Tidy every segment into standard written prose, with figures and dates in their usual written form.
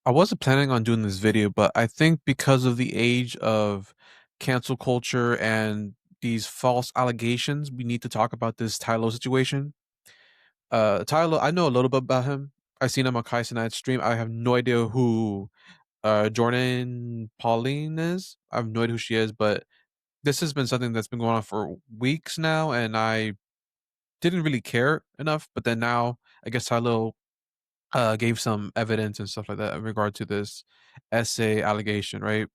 I wasn't planning on doing this video, but I think because of the age of cancel culture and these false allegations, we need to talk about this Tylo situation. Tylo, I know a little bit about him. I've seen him on Kai Cenat's stream. I have no idea who Jordan Pauline is. I have no idea who she is, but this has been something that's been going on for weeks now, and I didn't really care enough. But then now, I guess Tylo gave some evidence and stuff like that in regard to this essay allegation, right?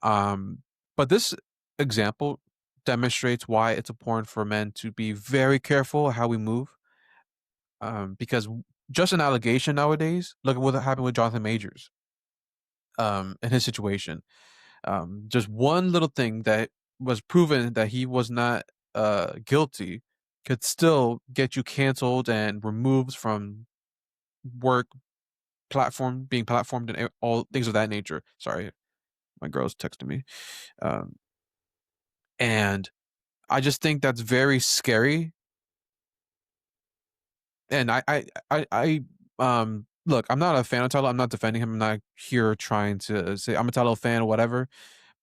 Um, but this example demonstrates why it's important for men to be very careful how we move. Because just an allegation nowadays, look at what happened with Jonathan Majors, in his situation. Just one little thing that was proven that he was not guilty could still get you canceled and removed from work being platformed and all things of that nature. Sorry, my girl's texting me. Um, and I just think that's very scary. And look, I'm not a fan of Tyler. I'm not defending him. I'm not here trying to say I'm a Tyler fan or whatever.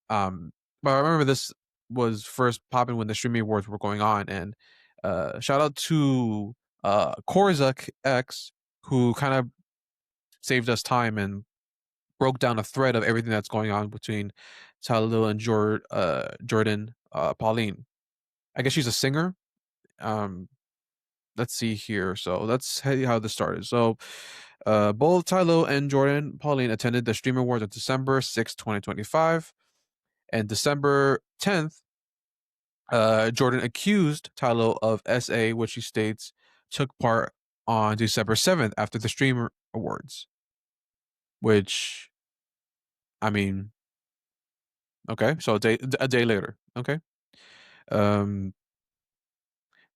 Um, but I remember this was first popping when the streaming awards were going on, and shout out to Korza X, who kind of saved us time and broke down a thread of everything that's going on between Tylil and Jourdin Pauline. I guess she's a singer. Um, let's see here. So let's see how this started. So both Tylil and Jourdin Pauline attended the Stream Awards on December 6th, 2025. And December 10th, Jourdin accused Tylil of SA, which she states took part on December 7th after the Streamer Awards, which, I mean, okay, so a day later. Okay. Um,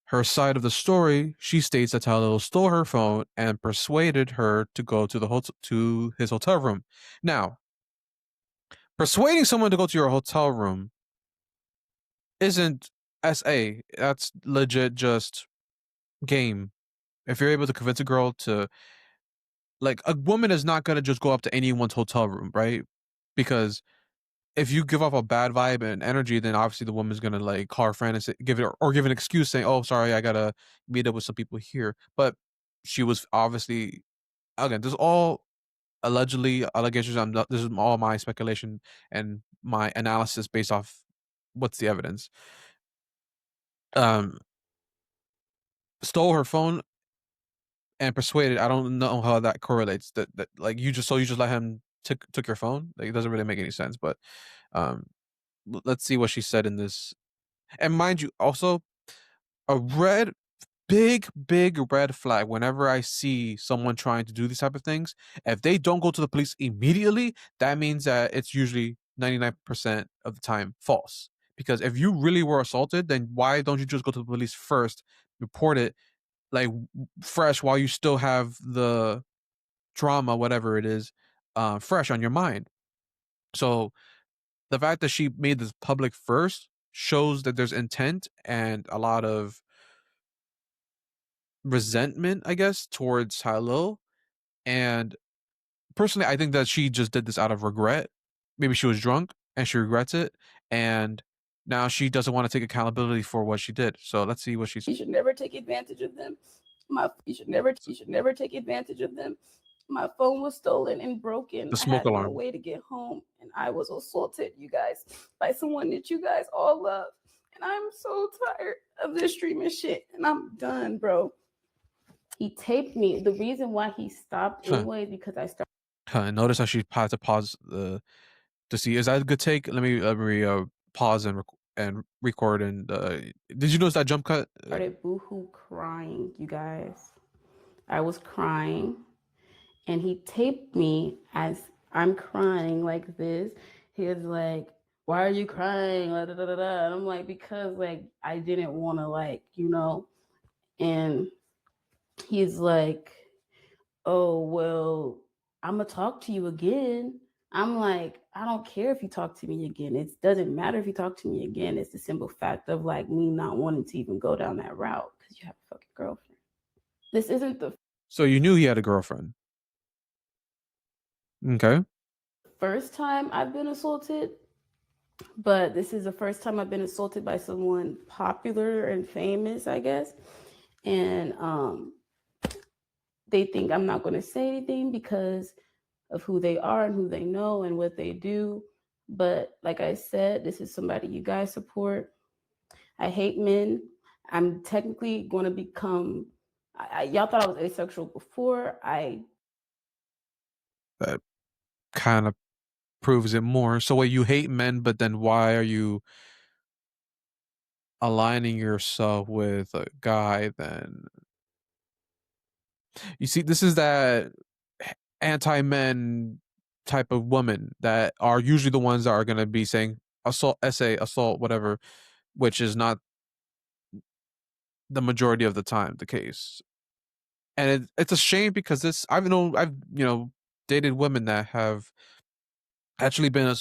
her side of the story, she states that Tylil stole her phone and persuaded her to go to his hotel room. Now, persuading someone to go to your hotel room isn't SA. That's legit just game. If you're able to convince a girl to, like, a woman is not gonna just go up to anyone's hotel room, right? Because if you give off a bad vibe and energy, then obviously the woman's gonna like call her friend and give it or give an excuse saying, "Oh, sorry, I gotta meet up with some people here." But she was obviously, again, this is all allegedly allegations. This is all my speculation and my analysis based off what's the evidence. Um, stole her phone and persuaded. I don't know how that correlates. That like you just let him took your phone. Like, it doesn't really make any sense. But um, let's see what she said in this. And mind you, also a big red flag whenever I see someone trying to do these type of things. If they don't go to the police immediately, that means that it's usually 99% of the time false. Because if you really were assaulted, then why don't you just go to the police first, report it, like, fresh, while you still have the trauma, whatever it is, fresh on your mind? So the fact that she made this public first shows that there's intent and a lot of resentment, I guess, towards Tylil. And personally, I think that she just did this out of regret. Maybe she was drunk and she regrets it, and now she doesn't want to take accountability for what she did. So let's see what she's. You should never take advantage of them. You should never take advantage of them. My phone was stolen and broken. The I smoke had no alarm. way to get home, and I was assaulted, you guys, by someone that you guys all love. And I'm so tired of this streaming shit, and I'm done, bro. He taped me. The reason why he stopped anyway because I started. Notice how she had to pause to see, is that a good take? Let me pause and record. And did you notice that jump cut? Started boohoo crying, you guys. I was crying, and he taped me as I'm crying like this. He was like, "Why are you crying?" Da, da, da, da. And I'm like, "Because like I didn't want to, like, you know." And he's like, "Oh well, I'm gonna talk to you again." I'm like, I don't care if you talk to me again. It doesn't matter if you talk to me again. It's the simple fact of like me not wanting to even go down that route because you have a fucking girlfriend. This isn't the. So you knew he had a girlfriend. Okay. First time I've been assaulted, but this is the first time I've been assaulted by someone popular and famous, I guess. And they think I'm not going to say anything because of who they are and who they know and what they do. But like I said, this is somebody you guys support. I hate men. I'm technically going to become. Y'all thought I was asexual before. That kind of proves it more. So wait, you hate men, but then why are you aligning yourself with a guy then? You see, this is that anti-men type of woman that are usually the ones that are going to be saying assault, essay, assault, whatever, which is not the majority of the time the case. And it's a shame because this I've dated women that have actually been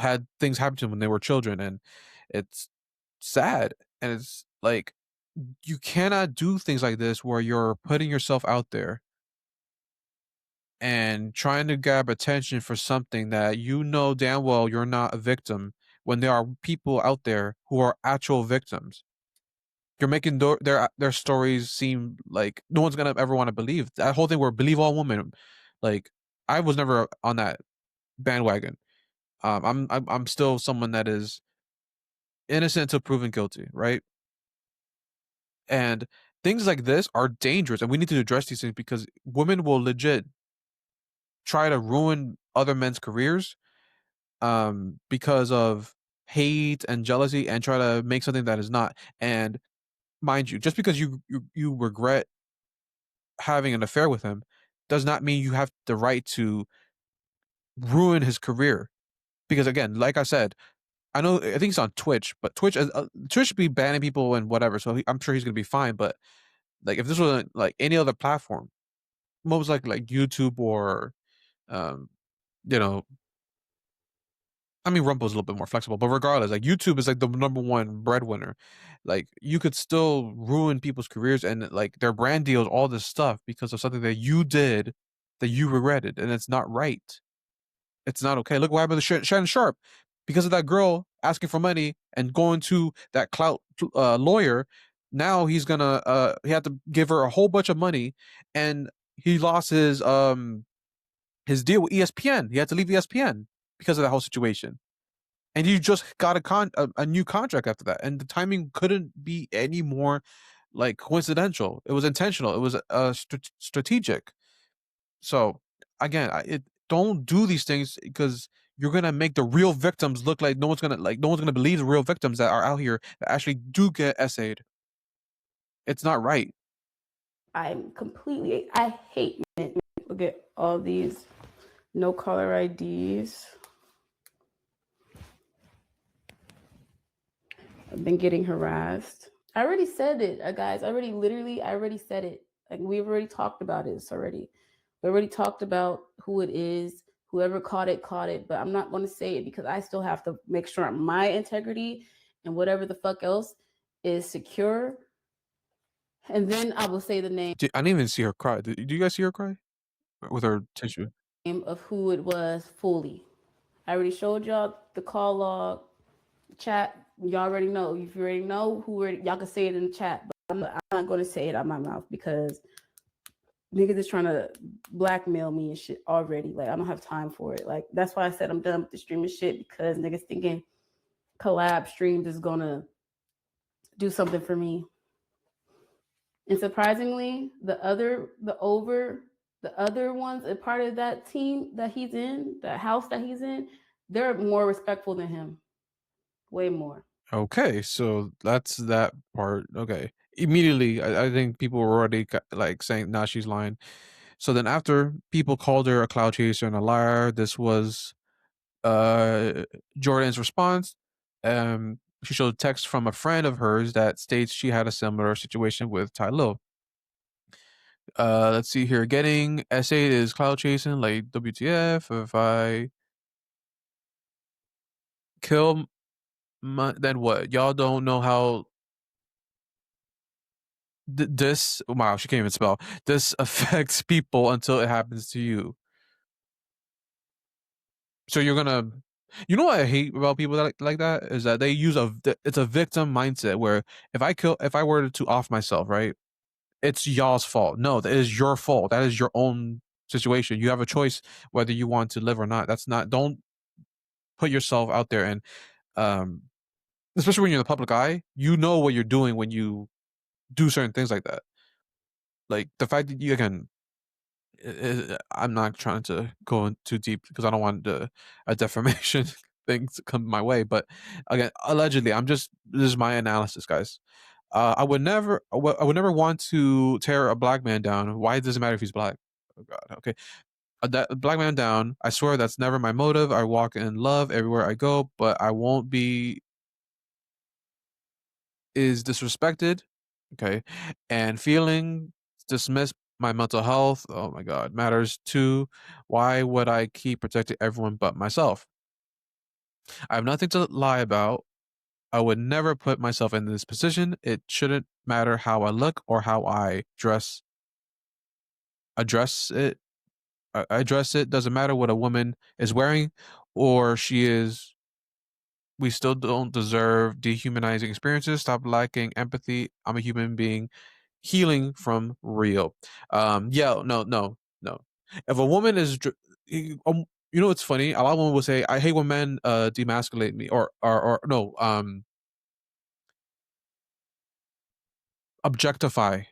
had things happen to them when they were children, and it's sad. And it's like you cannot do things like this where you're putting yourself out there and trying to grab attention for something that you know damn well you're not a victim, when there are people out there who are actual victims. You're making their stories seem like no one's gonna ever want to believe that whole thing where believe all women. Like, I was never on that bandwagon. I'm still someone that is innocent until proven guilty, right? And things like this are dangerous, and we need to address these things because women will legit try to ruin other men's careers because of hate and jealousy, and try to make something that is not. And mind you, just because you regret having an affair with him does not mean you have the right to ruin his career. Because again, like I said, I think he's on Twitch, but Twitch should be banning people and whatever. So I'm sure he's gonna be fine. But like, if this was like any other platform, most like YouTube or um, you know, I mean, Rumble's a little bit more flexible, but regardless, like YouTube is like the number one breadwinner. Like, you could still ruin people's careers and like their brand deals, all this stuff because of something that you did that you regretted, and it's not right. It's not okay. Look what happened to Shannon Sharp because of that girl asking for money and going to that clout lawyer. Now he had to give her a whole bunch of money, and he lost his deal with ESPN. He had to leave ESPN because of that whole situation. And you just got a new contract after that, and the timing couldn't be any more like coincidental. It was intentional. It was strategic. So again, don't do these things because you're gonna make the real victims look like no one's gonna believe the real victims that are out here that actually do get essayed. It's not right. I hate men. Look at all these no caller IDs. I've been getting harassed. I already said it, guys. I already said it. Like, we've already talked about this already. We already talked about who it is. Whoever caught it, caught it. But I'm not going to say it because I still have to make sure my integrity and whatever the fuck else is secure. And then I will say the name I didn't even see her cry. Do you guys see her cry with her tissue? of who it was fully. I already showed y'all the call log, chat. Y'all already know. If you already know y'all can say it in the chat. But I'm not going to say it out my mouth because niggas is trying to blackmail me and shit already. Like, I don't have time for it. Like, that's why I said I'm done with the streaming shit, because niggas thinking collab streams is gonna do something for me. And surprisingly, the other ones, a part of that team that he's in, the house that he's in, they're more respectful than him. Way more. Okay, so that's that part. Okay, immediately, I think people were already like saying, "Nah, she's lying." So then, after people called her a cloud chaser and a liar, this was uh Jordan's response. She showed text from a friend of hers that states she had a similar situation with Tylil. Let's see here. Getting essayed is cloud chasing, like WTF. If I kill then what? Y'all don't know how this. Wow, she can't even spell. This affects people until it happens to you. So you're gonna, you know what I hate about people that like that is that they use it's a victim mindset where if I were to off myself, right, it's y'all's fault. No, that is your fault. That is your own situation. You have a choice whether you want to live or not. That's not. Don't put yourself out there and um, especially when you're in the public eye. You know what you're doing when you do certain things like that. Like the fact that you again I'm not trying to go in too deep because I don't want a defamation thing to come my way. But again, allegedly, this is my analysis, guys. I would never want to tear a black man down. Why does it matter if he's black? Oh God, okay, a black man down. I swear that's never my motive. I walk in love everywhere I go, but I won't be is disrespected, okay, and feeling dismissed my mental health, oh my God, matters too. Why would I keep protecting everyone but myself? I have nothing to lie about. I would never put myself in this position. It shouldn't matter how I look or how I address it. Address it. Doesn't matter what a woman is wearing or she is. We still don't deserve dehumanizing experiences. Stop lacking empathy. I'm a human being healing from real. Yeah, no. If a woman is, you know, it's funny. A lot of women will say, "I hate when men demasculate me," or no, objectify.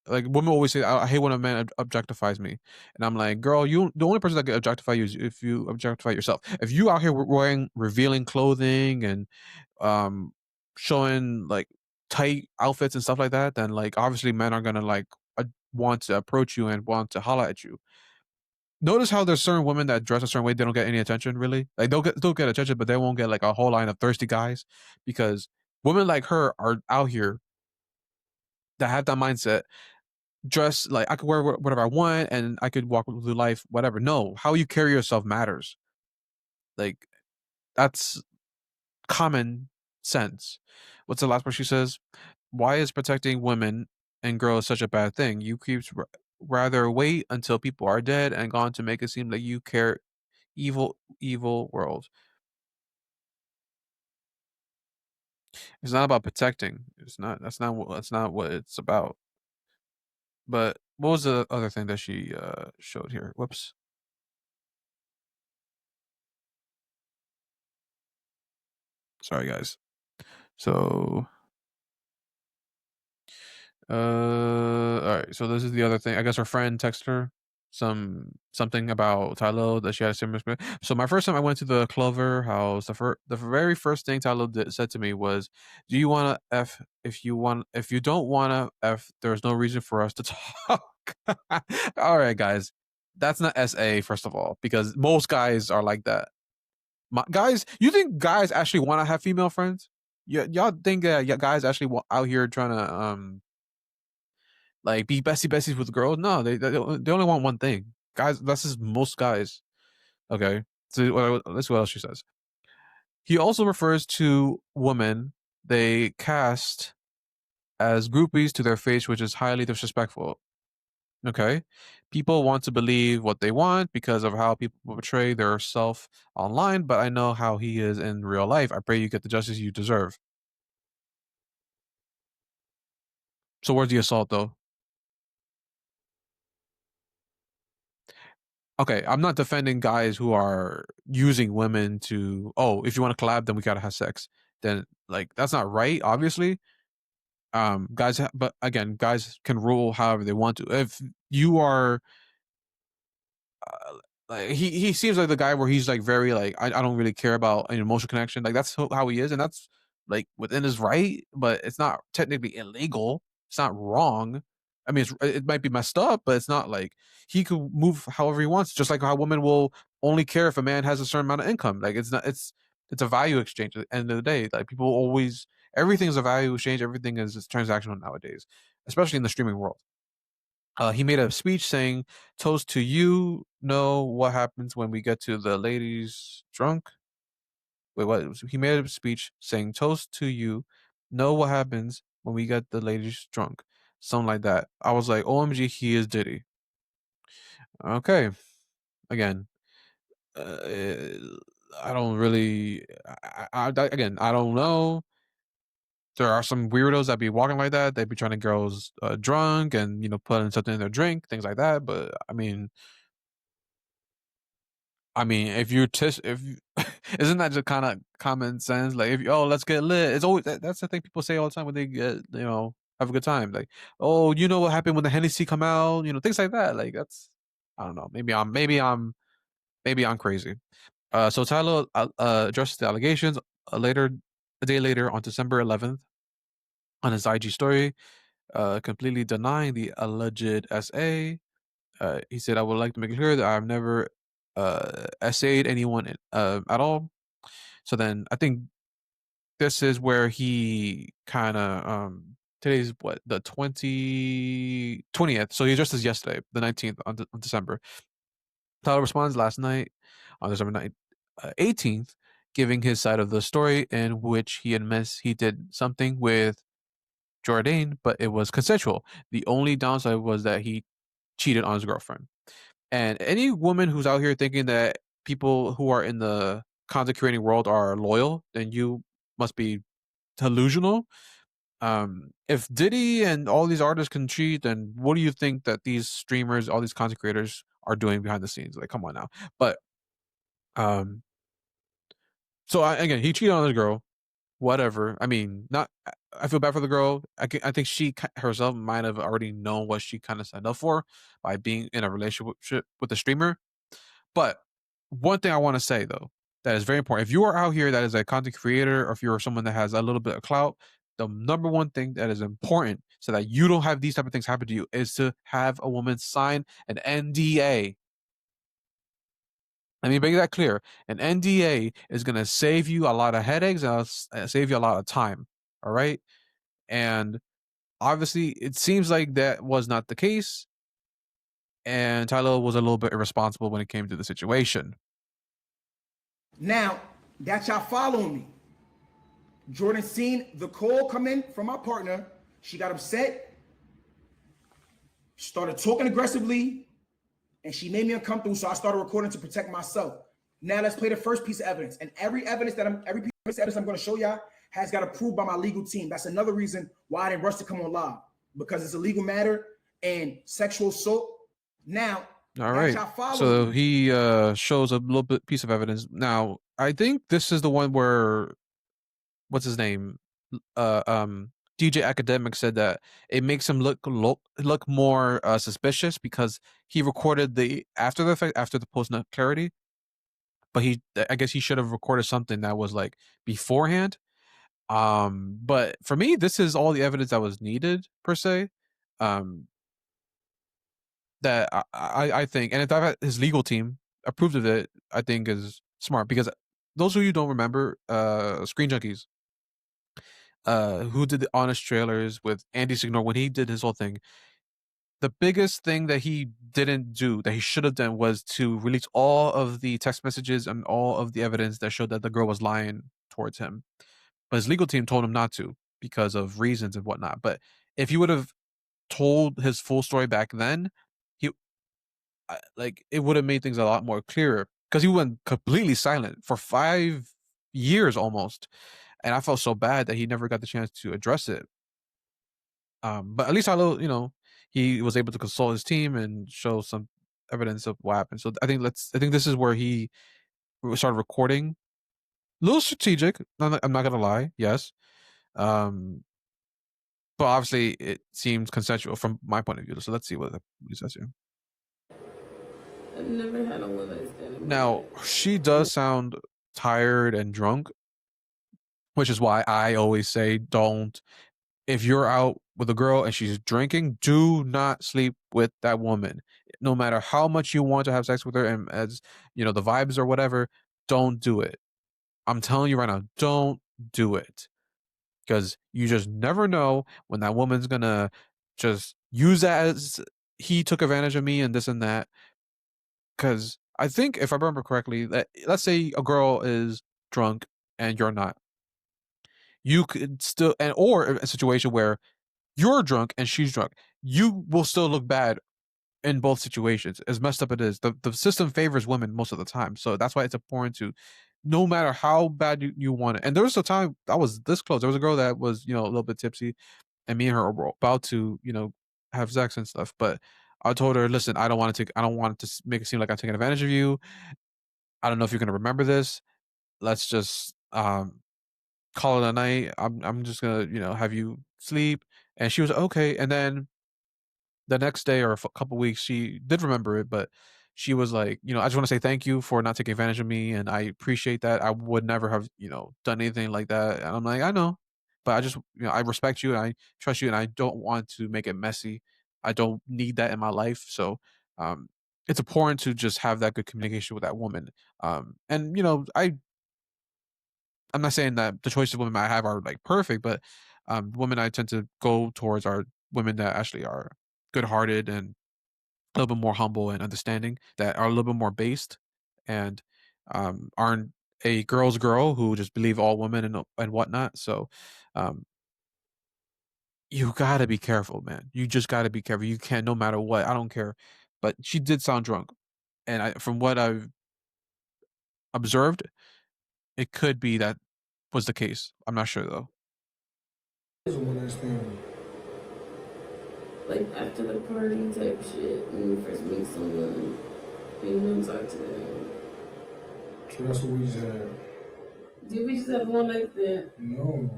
Like women always say, I hate when a man objectifies me," and I'm like, "Girl, you the only person that can objectify you is if you objectify yourself. If you out here wearing revealing clothing and um showing like tight outfits and stuff like that, then like obviously men are gonna like want to approach you and want to holler at you. Notice how there's certain women that dress a certain way, they don't get any attention really. Like they'll get attention, but they won't get like a whole line of thirsty guys because women like her are out here that have that mindset. Dress like I could wear whatever I want and I could walk through life, whatever. No, how you carry yourself matters. Like that's common sense. What's the last part she says? Why is protecting women and girls such a bad thing? You keep rather wait until people are dead and gone to make it seem like you care. Evil world. It's not about protecting. It's not. That's not. That's not what it's about. But what was the other thing that she showed here? Whoops. Sorry, guys. So all right. So this is the other thing. I guess her friend texted her something about Tylil that she had a similar experience. So my first time I went to the Clover house, the very first thing Tylil said to me was, "Do you want to f? If you want, if you don't want to f, there's no reason for us to talk." All right, guys, that's not SA first of all because most guys are like that. Guys, you think guys actually want to have female friends? Y'all think that guys actually out here trying to like be besties with girls? No, they only want one thing. Guys, that's just most guys. Okay. So let's see what else she says. He also refers to women they cast as groupies to their face, which is highly disrespectful. Okay. People want to believe what they want because of how people portray their self online, but I know how he is in real life. I pray you get the justice you deserve. So where's the assault though? Okay, I'm not defending guys who are using women to, oh, if you want to collab, then we gotta have sex. Then like that's not right, obviously. But again, guys can rule however they want to. If you are like he seems like the guy where he's like very like I don't really care about an emotional connection. Like that's how he is, and that's like within his right, but it's not technically illegal. It's not wrong. I mean, it might be messed up, but it's not like he could move however he wants. Just like how women will only care if a man has a certain amount of income. Like it's not. It's a value exchange at the end of the day. Like people always everything is a value exchange. Everything is transactional nowadays, especially in the streaming world. He made a speech saying, "Toast to you. Know what happens when we get to the ladies drunk." Wait, what? He made a speech saying, "Toast to you. Know what happens when we get the ladies drunk." Something like that. I was like, "OMG, he is Diddy." Okay, again. I don't really. Again, I don't know. There are some weirdos that be walking like that. They be trying to get girls drunk and putting something in their drink, things like that. But I mean, if you, isn't that just kind of common sense? Like, if you, oh, let's get lit. It's always that's the thing people say all the time when they get have a good time. Like, oh, you know what happened when the Hennessy come out? Things like that. Like, that's I don't know. Maybe I'm crazy. So Tyler addressed the allegations a day later on December 11th on his IG story, completely denying the alleged SA. He said, "I would like to make it clear that I've never essayed anyone at all." So then I think this is where he kind of today's what the 20th. So he addressed this yesterday, the 19th of December. Tyler responds last night on December 18th, giving his side of the story in which he admits he did something with Jourdain, but it was consensual. The only downside was that he cheated on his girlfriend. And any woman who's out here thinking that people who are in the content creating world are loyal, then you must be delusional. If Diddy and all these artists can cheat, then what do you think that these streamers, all these content creators are doing behind the scenes? Like, come on now. But um, so again, he cheated on his girl. Whatever. I mean, not. I feel bad for the girl. I think she herself might have already known what she kind of signed up for by being in a relationship with the streamer. But one thing I want to say though, that is very important. If you are out here that is a content creator, or if you're someone that has a little bit of clout, the number one thing that is important so that you don't have these type of things happen to you is to have a woman sign an NDA. Let me make that clear. An NDA is going to save you a lot of headaches and save you a lot of time. All right. And obviously, it seems like that was not the case. And Tyler was a little bit irresponsible when it came to the situation. Now that y'all following me, Jordan seen the call come in from my partner. She got upset, started talking aggressively, and she made me uncomfortable. So I started recording to protect myself. Now let's play the first piece of evidence. And every piece of evidence I'm going to show y'all has got approved by my legal team. That's another reason why I didn't rush to come on live, because it's a legal matter and sexual assault. Now, all right. So he shows a little bit piece of evidence. Now, I think this is the one where what's his name? DJ Academic said that it makes him look more suspicious because he recorded the after the fact, after the post nut clarity, but I guess he should have recorded something that was like beforehand. But for me, this is all the evidence that was needed per se. Um, that I think, and if his legal team approved of it, I think is smart because those of you who don't remember, Screen Junkies, who did the Honest trailers with Andy Signor when he did his whole thing. The biggest thing that he didn't do that he should have done was to release all of the text messages and all of the evidence that showed that the girl was lying towards him. But his legal team told him not to because of reasons and whatnot. But if he would have told his full story back then, he like it would have made things a lot more clearer because he went completely silent for 5 years almost, and I felt so bad that he never got the chance to address it. But at least he was able to consult his team and show some evidence of what happened. So I think this is where he started recording. A little strategic. I'm not gonna lie. Yes. But obviously it seems consensual from my point of view. So let's see what he says here. I've never had a one-night stand in my Now life. she does sound tired and drunk, which is why I always say don't. If you're out with a girl and she's drinking, do not sleep with that woman. No matter how much you want to have sex with her and as the vibes or whatever, don't do it. I'm telling you right now, don't do it. Because you just never know when that woman's gonna just use that as he took advantage of me and this and that. Because I think if I remember correctly, that let's say a girl is drunk and you're not, you could still or a situation where you're drunk and she's drunk, you will still look bad in both situations. As messed up it is, the system favors women most of the time. So that's why it's important to, no matter how bad you want it. And there was a time I was this close. There was a girl that was, a little bit tipsy, and me and her were about to, have sex and stuff. But I told her, listen, I don't want to make it seem like I'm taking advantage of you. I don't know if you're gonna remember this. Let's just call it a night. I'm just gonna, have you sleep. And she was okay. And then the next day or a couple weeks, she did remember it, but she was like, I just want to say thank you for not taking advantage of me, and I appreciate that. I would never have, done anything like that. And I'm like, I know, but I just, I respect you and I trust you, and I don't want to make it messy. I don't need that in my life. So, um, it's important to just have that good communication with that woman. And I'm not saying that the choices of women I have are like perfect, but women I tend to go towards are women that actually are good-hearted and a little bit more humble and understanding, that are a little bit more based, and aren't a girl's girl who just believe all women and whatnot. So um, you gotta be careful, man. You just gotta be careful. You can't, no matter what. I don't care, but she did sound drunk, and from what I've observed, it could be that was the case. I'm not sure though. Like after the party type shit, when you first meet someone, and you don't talk to them. So that's what we just had. Did we just have one like that? No.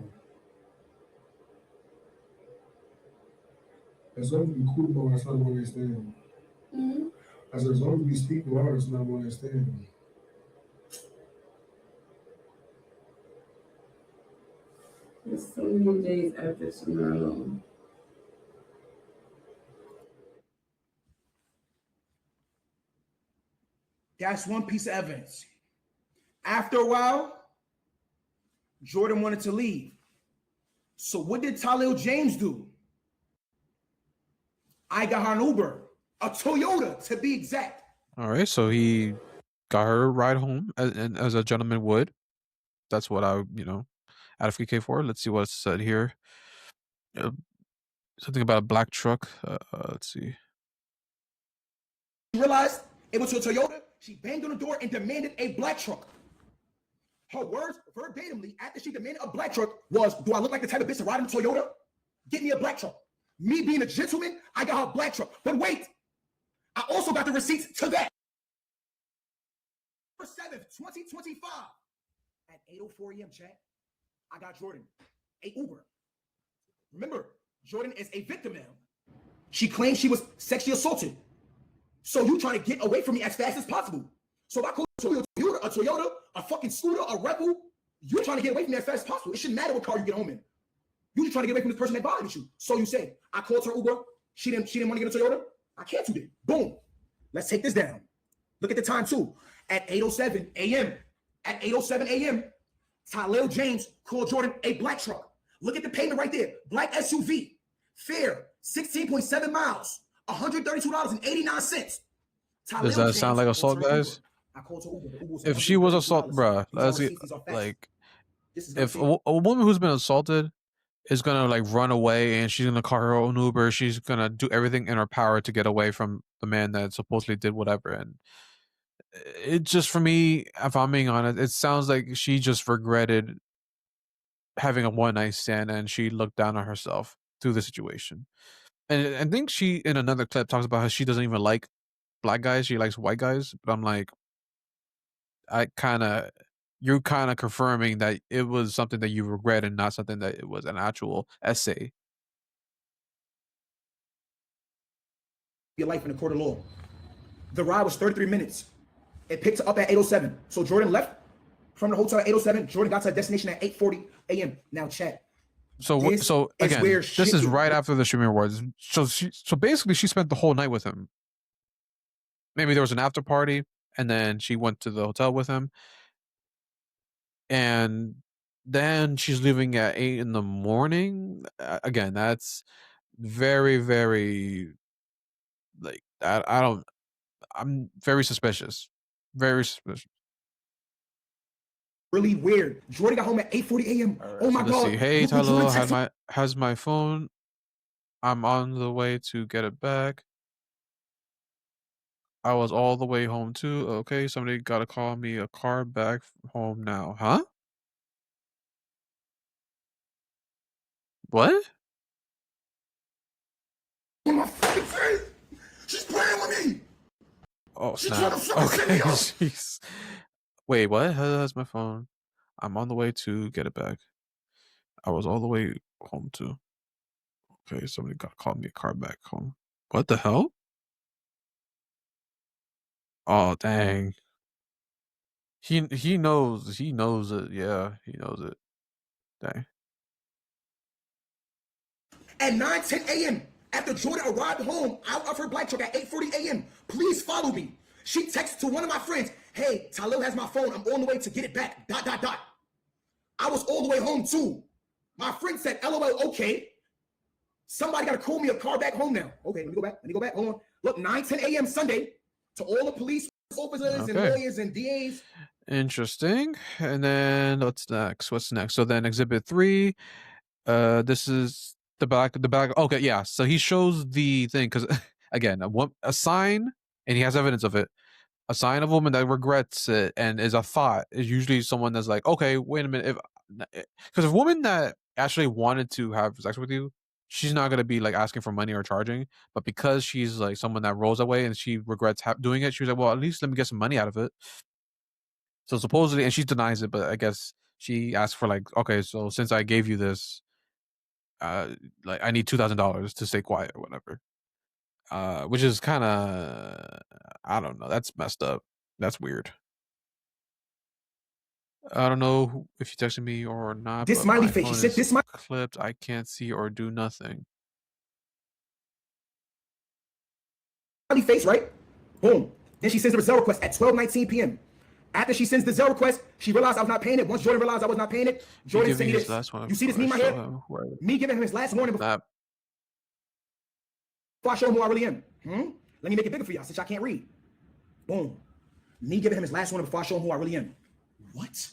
As long as we cool about it, it's not one next thing. Mm-hmm. I said, as long as we speak about it, it's not one next thing. It's so many days after tomorrow. That's one piece of evidence. After a while, Jourdin wanted to leave. So what did Tylil James do? I got her an Uber, a Toyota to be exact. All right, so he got her a ride home, as a gentleman would. That's what I, advocate for. Let's see what's said here. Uh, Something about a black truck. Let's see. She realized it was her Toyota. She banged on the door and demanded a black truck. Her words verbatimly after she demanded a black truck was, do I look like the type of bitch to ride in a Toyota? Get me a black truck. Me being a gentleman, I got her a black truck. But wait, I also got the receipts to that. November 7th, 2025. At 8:04 a.m., chat, I got Jourdin a Uber. Remember, Jourdin is a victim now. She claims she was sexually assaulted. So you trying to get away from me as fast as possible. So if I call a Toyota, a fucking scooter, a Rebel, you're trying to get away from me as fast as possible. It shouldn't matter what car you get home in. You're just trying to get away from this person that bothered you. So you say, I called her Uber. She didn't want to get a Toyota. I canceled it. Boom. Let's take this down. Look at the time too. At 8:07 a.m. At 8:07 a.m., Tylil James called Jourdin a black truck. Look at the payment right there. Black SUV. Fare, 16.7 miles. $132.89. Does that sound like assault, guys? If she was assault, bruh, let's get, like, if a woman who's been assaulted is gonna like run away and she's gonna call her own Uber, she's gonna do everything in her power to get away from the man that supposedly did whatever. And it just, for me, if I'm being honest, it sounds like she just regretted having a one night stand and she looked down on herself through the situation. And I think she, in another clip, talks about how she doesn't even like black guys, she likes white guys. But I'm like, you're kind of confirming that it was something that you regret and not something that it was an actual essay. Your life in the court of law. The ride was 33 minutes. It picked her up at 8:07. So Jourdin left from the hotel at 8:07. Jourdin got to her destination at 8:40 a.m. Now, chat. So again, this is right after the streaming awards. So basically, she spent the whole night with him. Maybe there was an after party, and then she went to the hotel with him, and then she's leaving at 8 in the morning. Again, that's very, very, like, I don't. I'm very suspicious. Very suspicious. Really weird. Jourdin got home at 8:40 a.m. Right, oh my so god. See. Hey, Tylil, has my phone. I'm on the way to get it back. I was all the way home too. Okay, somebody gotta call me a car back home now. Huh? What? In my fucking face! She's playing with me! Oh She's trying snap. to fucking set Okay, me up! jeez. Wait, what? How's my phone? I'm on the way to get it back. I was all the way home too. Okay, somebody got called me a car back home. What the hell? Oh dang. He knows it. Yeah, he knows it. Dang. At 9:10 a.m. after Jourdin arrived home out of her black truck at 8:40 a.m. Please follow me. She texted to one of my friends, hey, Tylil has my phone. I'm on the way to get it back. ... I was all the way home too. My friend said, LOL, okay. Somebody got to call me a car back home now. Okay, let me go back. Hold on. Look, 9:10 a.m. Sunday to all the police officers and Okay. lawyers and DAs. Interesting. And then what's next? So then exhibit 3, this is the back. Okay, yeah. So he shows the thing because again, a sign, and he has evidence of it. A sign of a woman that regrets it and is a thought is usually someone that's like, okay, wait a minute, if because a woman that actually wanted to have sex with you, she's not gonna be like asking for money or charging. But because she's like someone that rolls away and she regrets doing it, she was like, well, at least let me get some money out of it. So supposedly, and she denies it, but I guess she asked for like, okay, so since I gave you this, like I need $2,000 to stay quiet or whatever. Which is kind of, I don't know, that's messed up. That's weird. I don't know if you texted me or not, This but smiley my face. She phone said is this smiley clipped. I can't see or do nothing. face, right? Boom. Then she sends a Zelle request at 12:19 p.m. After she sends the Zelle request, she realized I was not paying it. Once Jourdin realized I was not paying it, Jourdin sent me this. You see this meme right here? Me giving him his last warning before I show him who I really am. Let me make it bigger for y'all since y'all can't read. Boom. Me giving him his last warning before I show him who I really am. What?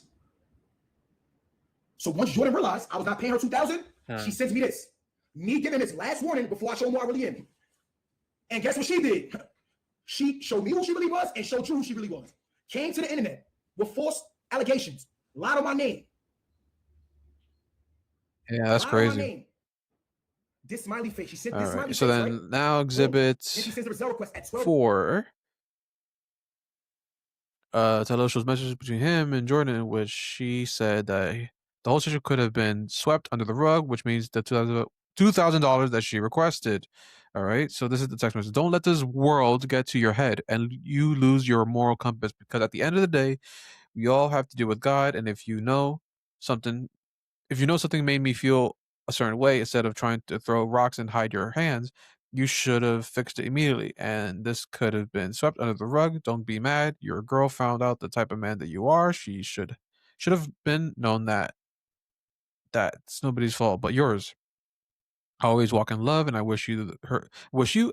So once Jourdin realized I was not paying her $2,000, she sends me this. Me giving him his last warning before I show him who I really am. And guess what she did? She showed me who she really was and showed you who she really was. Came to the internet with false allegations, lied on my name. Yeah, that's crazy. This smiley face. She sent All this right. smiley So face, then right? now exhibit Then she sends a result request at 12. 4. Tylil shows messages between him and Jourdin in which she said that the whole situation could have been swept under the rug, which means the $2,000 that she requested. All right. So this is the text message. Don't let this world get to your head and you lose your moral compass, because at the end of the day, we all have to deal with God. And something, if you know something made me feel a certain way, instead of trying to throw rocks and hide your hands, you should have fixed it immediately. And this could have been swept under the rug. Don't be mad. Your girl found out the type of man that you are. She should have been known that that's nobody's fault but yours. Always walk in love, and I wish you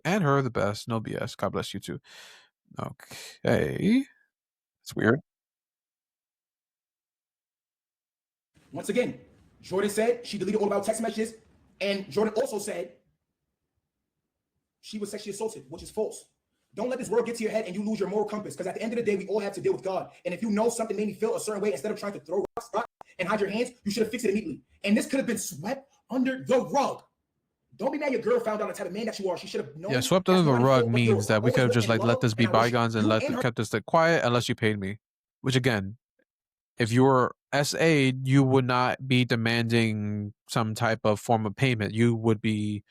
and her the best. No BS. God bless you too. Okay, it's weird. Once again, Jourdin said she deleted all of our text messages, and Jourdin also said she was sexually assaulted, which is false. Don't let this world get to your head and you lose your moral compass, because at the end of the day, we all have to deal with God. And if you know something made me feel a certain way, instead of trying to throw rocks and hide your hands, you should have fixed it immediately. And this could have been swept under the rug. Don't be mad your girl found out the type of man that you are. She should have known. Yeah, swept under the rug means that we could have just like let this be bygones and kept this like quiet unless you paid me. Which again, if you were SA, you would not be demanding some type of form of payment. You would be,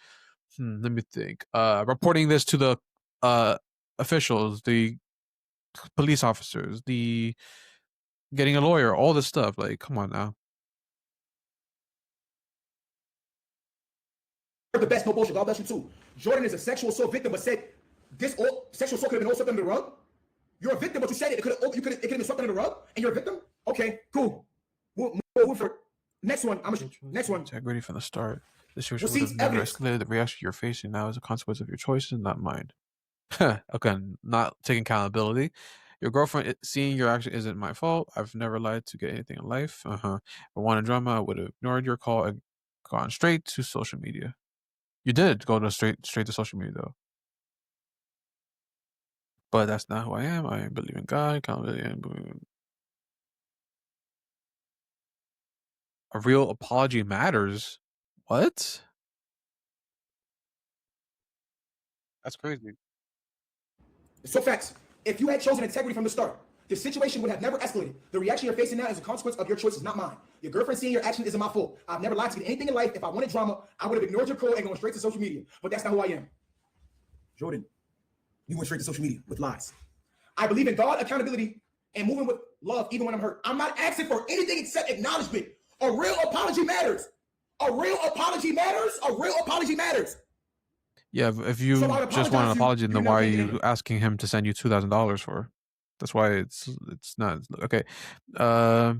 let me think, reporting this to the officials, the police officers, the getting a lawyer, all this stuff. Like, come on now. The best, no bullshit. God bless you too. Jourdin is a sexual assault victim, but said this all sexual assault could have been all swept under the rug. You're a victim, but you said it could have been swept under the rug, and you're a victim. Okay, cool. We'll move for next one. Next one. Integrity from the start. This situation would have never escalated. The reaction you're facing now is a consequence of your choices, not mine. Okay, not taking accountability. Your girlfriend seeing your action isn't my fault. I've never lied to get anything in life. If I wanted drama, I would have ignored your call and gone straight to social media. You did go to straight to social media though. but that's not who I am. I believe in God. A real apology matters. What? That's crazy. So facts. If you had chosen integrity from the start, the situation would have never escalated. The reaction you're facing now is a consequence of your choices, not mine. Your girlfriend seeing your action isn't my fault. I've never lied to you in anything in life. If I wanted drama, I would have ignored your call and gone straight to social media. But that's not who I am. Jordan, you went straight to social media with lies. I believe in God, accountability, and moving with love even when I'm hurt. I'm not asking for anything except acknowledgement. A real apology matters. A real apology matters. A real apology matters. Yeah, if you So just want an apology, then why are you it. asking him to send you $2,000 for? That's why it's not okay. Yeah,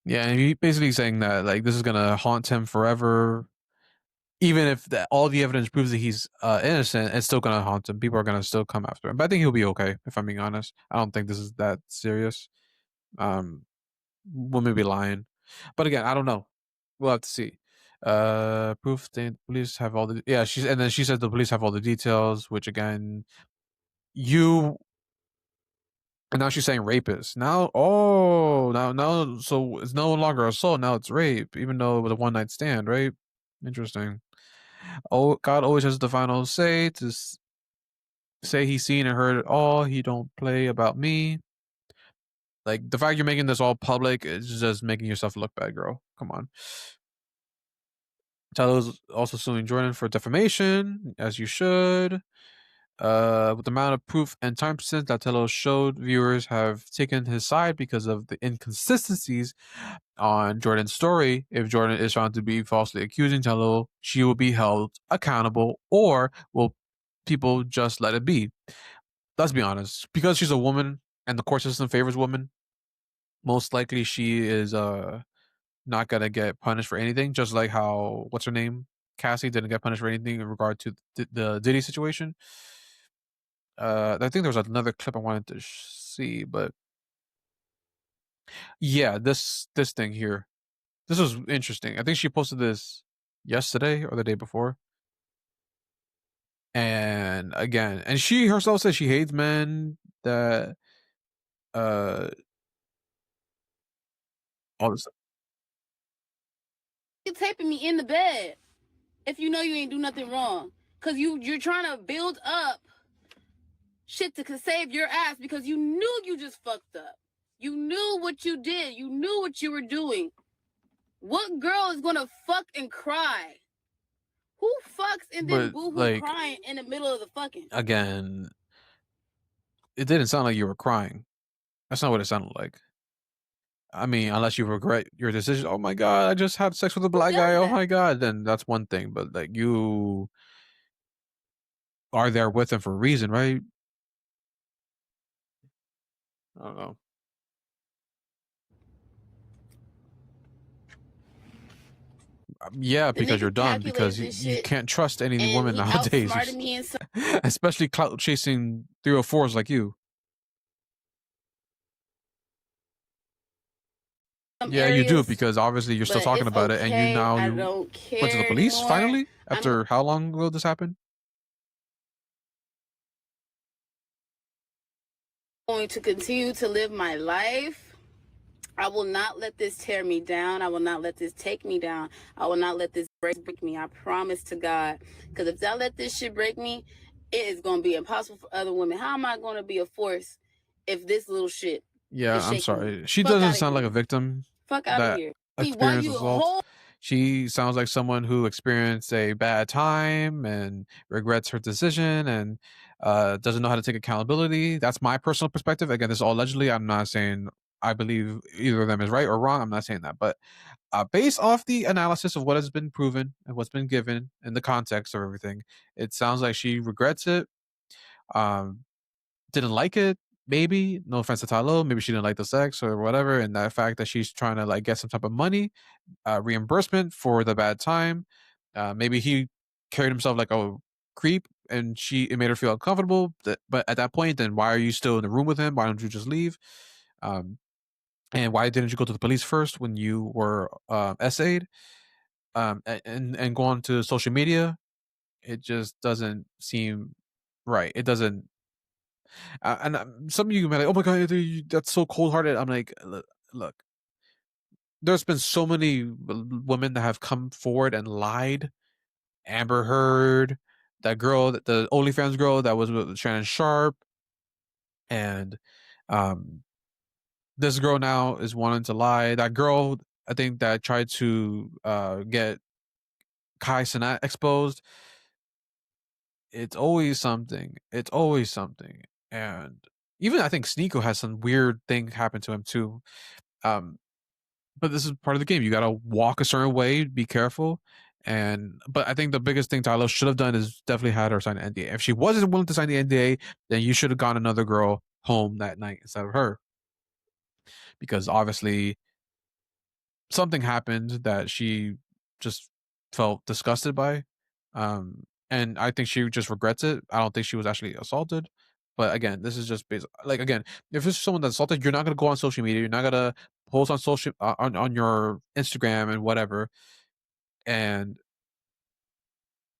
and he basically saying that like this is gonna haunt him forever. Even if all the evidence proves that he's innocent, it's still gonna haunt him. People are gonna still come after him. But I think he'll be okay, if I'm being honest. I don't think this is that serious. Women be lying, but again, I don't know. We'll have to see. Proof the police have all the and then she said the police have all the details, which again, you and now she's saying rapist. Now so it's no longer assault. Now it's rape, even though it was a one night stand, right? Interesting. Oh, God always has the final say to say he's seen and heard it all. He don't play about me. Like the fact you're making this all public is just making yourself look bad, girl. Come on. Tylil's also suing Jourdin for defamation, as you should. With the amount of proof and time since that Tylil showed, viewers have taken his side because of the inconsistencies on Jourdin's story. If Jourdin is found to be falsely accusing Tylil, she will be held accountable, or will people just let it be? Let's be honest. Because she's a woman and the court system favors women, most likely she is not gonna get punished for anything. Just like how what's her name, Cassie, didn't get punished for anything in regard to the Diddy situation. I think there was another clip I wanted to see, but yeah, this thing here, this was interesting. I think she posted this yesterday or the day before, and again, and she herself says she hates men that uh all this. You taping me in the bed if you know you ain't do nothing wrong, cause you're trying to build up shit to save your ass because you knew you just fucked up. You knew what you did. You knew what you were doing. What girl is gonna fuck and cry? Who fucks and then boo-hoo crying in the middle of the fucking? Again, it didn't sound like you were crying. That's not what it sounded like. I mean, unless you regret your decision. Oh my God, I just had sex with a black guy. Oh my God, then that's one thing. But like you are there with him for a reason, right? I don't know. Yeah, because you're dumb. Because you can't trust any woman nowadays, especially clout chasing 304s like you. Yeah, you do, because obviously you're still talking about it, and you went to the police finally after how long will this happen? Going to continue to live my life. I will not let this tear me down. I will not let this take me down. I will not let this break me. I promise to God. Because if I let this shit break me, it is going to be impossible for other women. How am I going to be a force if this little shit? Yeah, I'm sorry. She doesn't sound like a victim. Fuck out of here. Experienced assault. She sounds like someone who experienced a bad time and regrets her decision and doesn't know how to take accountability. That's my personal perspective. Again, this is all allegedly. I'm not saying I believe either of them is right or wrong. I'm not saying that. But based off the analysis of what has been proven and what's been given in the context of everything, it sounds like she regrets it. Didn't like it. Maybe, no offense to Tylil, maybe she didn't like the sex or whatever, and that fact that she's trying to like get some type of money, reimbursement for the bad time. Maybe he carried himself like a creep, and it made her feel uncomfortable. But at that point, then why are you still in the room with him? Why don't you just leave? And why didn't you go to the police first when you were essayed? And go on to social media? It just doesn't seem right. It doesn't. And some of you might be like, oh my god, that's so cold hearted. I'm like, look, there's been so many women that have come forward and lied. Amber Heard, that girl, the OnlyFans girl that was with Shannon Sharp, and um, this girl now is wanting to lie. That girl, I think, that tried to get Kai Cenat exposed. It's always something. It's always something. And even I think Sneeko has some weird thing happen to him too. Um, but this is part of the game. You got to walk a certain way, be careful. But I think the biggest thing Tyler should have done is definitely had her sign an NDA. If she wasn't willing to sign the NDA, then you should have gone another girl home that night instead of her, because obviously something happened that she just felt disgusted by. And I think she just regrets it. I don't think she was actually assaulted. But again, this is just based like, again, if it's someone that's assaulted, you're not gonna go on social media. You're not gonna post on social on your Instagram and whatever and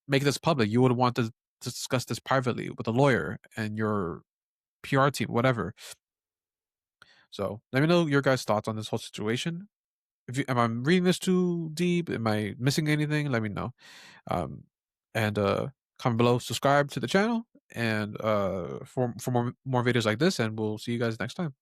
make this public. You would want to discuss this privately with a lawyer and your PR team, whatever. So let me know your guys' thoughts on this whole situation. Am I reading this too deep? Am I missing anything? Let me know. Um, and comment below, subscribe to the channel, and for more videos like this, and we'll see you guys next time.